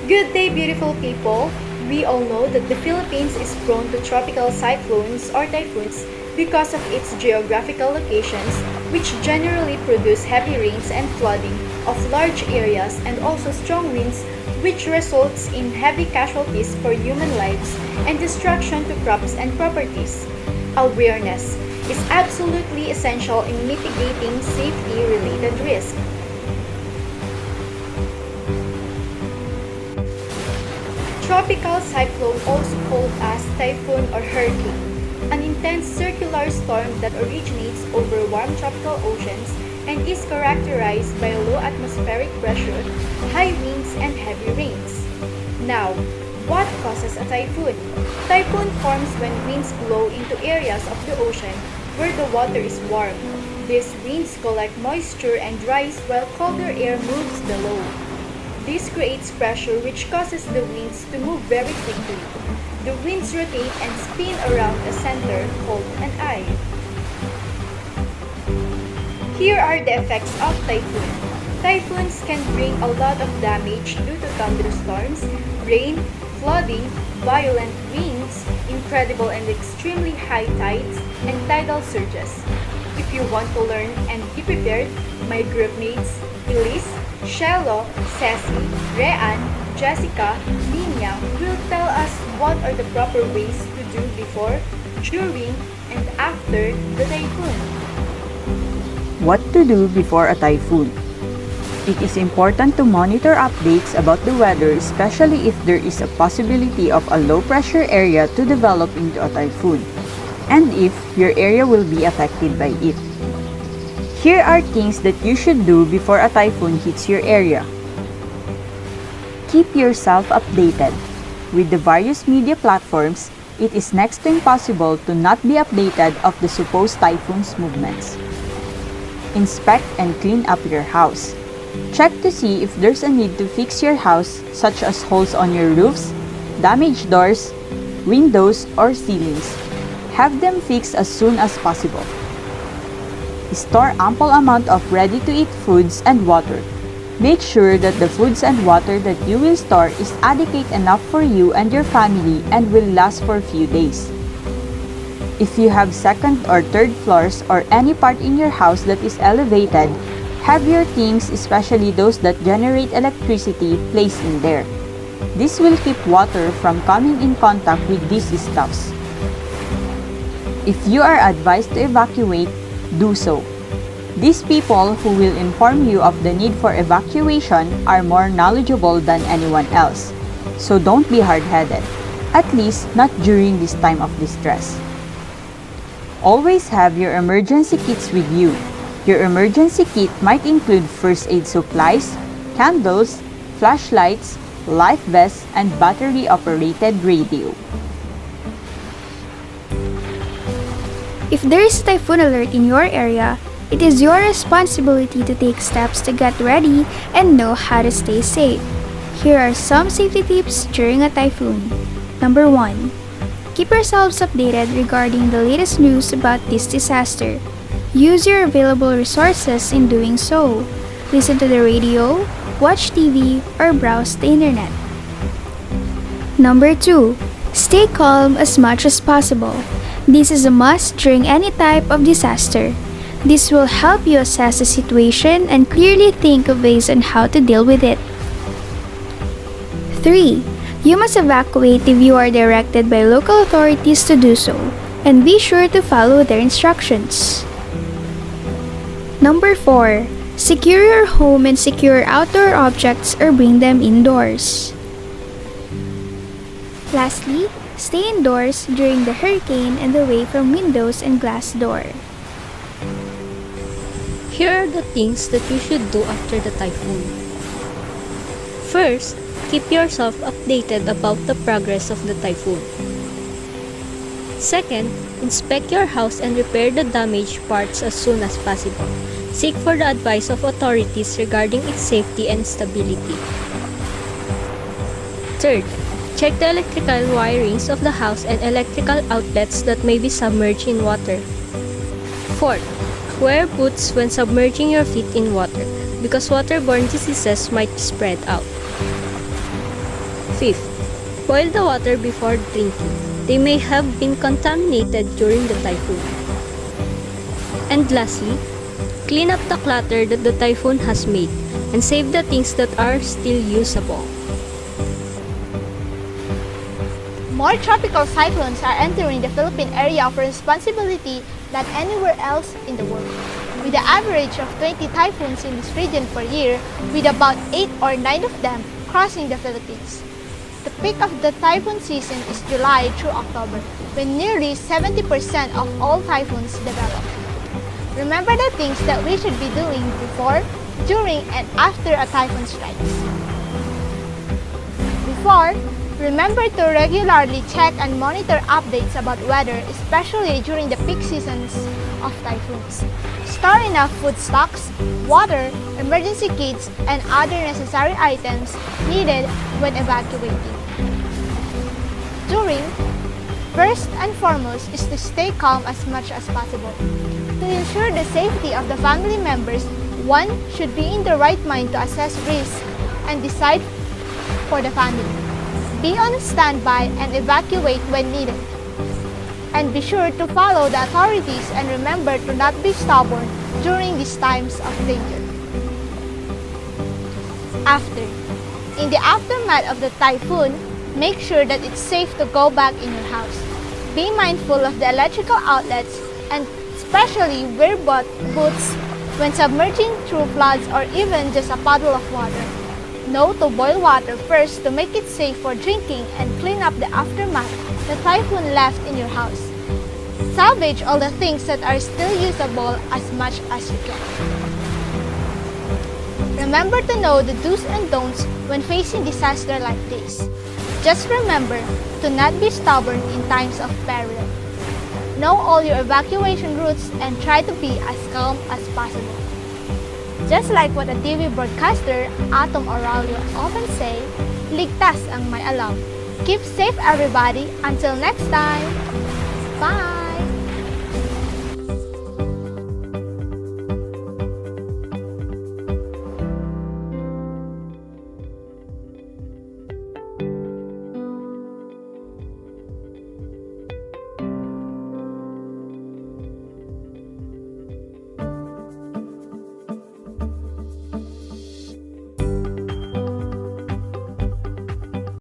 Good day, beautiful people. We all know that the Philippines is prone to tropical cyclones or typhoons because of its geographical locations, which generally produce heavy rains and flooding of large areas and also strong winds, which results in heavy casualties for human lives and destruction to crops and properties. Awareness is absolutely essential in mitigating safety-related risks. Tropical cyclone, also called as typhoon or hurricane, an intense circular storm that originates over warm tropical oceans and is characterized by low atmospheric pressure, high winds, and heavy rains. Now, what causes a typhoon? Typhoon forms when winds blow into areas of the ocean where the water is warm. These winds collect moisture and rise while colder air moves below. This creates pressure which causes the winds to move very quickly. The winds rotate and spin around a center called an eye. Here are the effects of typhoon. Typhoons can bring a lot of damage due to thunderstorms, rain, flooding, violent winds, incredible and extremely high tides, and tidal surges. If you want to learn and be prepared, my groupmates, Elise, Shello, Ceci, Rean, Jessica, Nina will tell us what are the proper ways to do before, during, and after the typhoon. What to do before a typhoon? It is important to monitor updates about the weather, especially if there is a possibility of a low-pressure area to develop into a typhoon, and if your area will be affected by it. Here are things that you should do before a typhoon hits your area. Keep yourself updated. With the various media platforms, it is next to impossible to not be updated of the supposed typhoon's movements. Inspect and clean up your house. Check to see if there's a need to fix your house, such as holes on your roofs, damaged doors, windows, or ceilings. Have them fixed as soon as possible. Store ample amount of ready-to-eat foods and water. Make sure that the foods and water that you will store is adequate enough for you and your family and will last for a few days. If you have second or third floors or any part in your house that is elevated, have your things, especially those that generate electricity, placed in there. This will keep water from coming in contact with these stuffs. If you are advised to evacuate, do so. These people who will inform you of the need for evacuation are more knowledgeable than anyone else, so don't be hard-headed, at least not during this time of distress. Always have your emergency kits with you. Your emergency kit might include first aid supplies, candles, flashlights, life vests, and battery-operated radio. If there is a typhoon alert in your area, it is your responsibility to take steps to get ready and know how to stay safe. Here are some safety tips during a typhoon. Number 1. Keep yourselves updated regarding the latest news about this disaster. Use your available resources in doing so. Listen to the radio, watch TV, or browse the internet. Number 2. Stay calm as much as possible. This is a must during any type of disaster. This will help you assess the situation and clearly think of ways on how to deal with it. 3. You must evacuate if you are directed by local authorities to do so, and be sure to follow their instructions. Number 4. Secure your home and secure outdoor objects or bring them indoors. Lastly, stay indoors during the hurricane and away from windows and glass door. Here are the things that you should do after the typhoon. First, keep yourself updated about the progress of the typhoon. Second, inspect your house and repair the damaged parts as soon as possible. Seek for the advice of authorities regarding its safety and stability. Third, check the electrical wirings of the house and electrical outlets that may be submerged in water. Fourth, wear boots when submerging your feet in water because waterborne diseases might spread out. Fifth, boil the water before drinking. They may have been contaminated during the typhoon. And lastly, clean up the clutter that the typhoon has made and save the things that are still usable. More tropical cyclones are entering the Philippine area of responsibility than anywhere else in the world, with an average of 20 typhoons in this region per year, with about 8 or 9 of them crossing the Philippines. The peak of the typhoon season is July through October, when nearly 70% of all typhoons develop. Remember the things that we should be doing before, during, and after a typhoon strikes. Before, remember to regularly check and monitor updates about weather, especially during the peak seasons of typhoons. Store enough food stocks, water, emergency kits, and other necessary items needed when evacuating. During, first and foremost is to stay calm as much as possible. To ensure the safety of the family members, one should be in the right mind to assess risk and decide for the family. Be on standby and evacuate when needed. And be sure to follow the authorities and remember to not be stubborn during these times of danger. After. In the aftermath of the typhoon, make sure that it's safe to go back in your house. Be mindful of the electrical outlets and especially wear boots when submerging through floods or even just a puddle of water. Know to boil water first to make it safe for drinking and clean up the aftermath the typhoon left in your house. Salvage all the things that are still usable as much as you can. Remember to know the do's and don'ts when facing disaster like this. Just remember to not be stubborn in times of peril. Know all your evacuation routes and try to be as calm as possible. Just like what a TV broadcaster, Atom Aurelio, often say, ligtas ang may alam. Keep safe everybody. Until next time. Bye!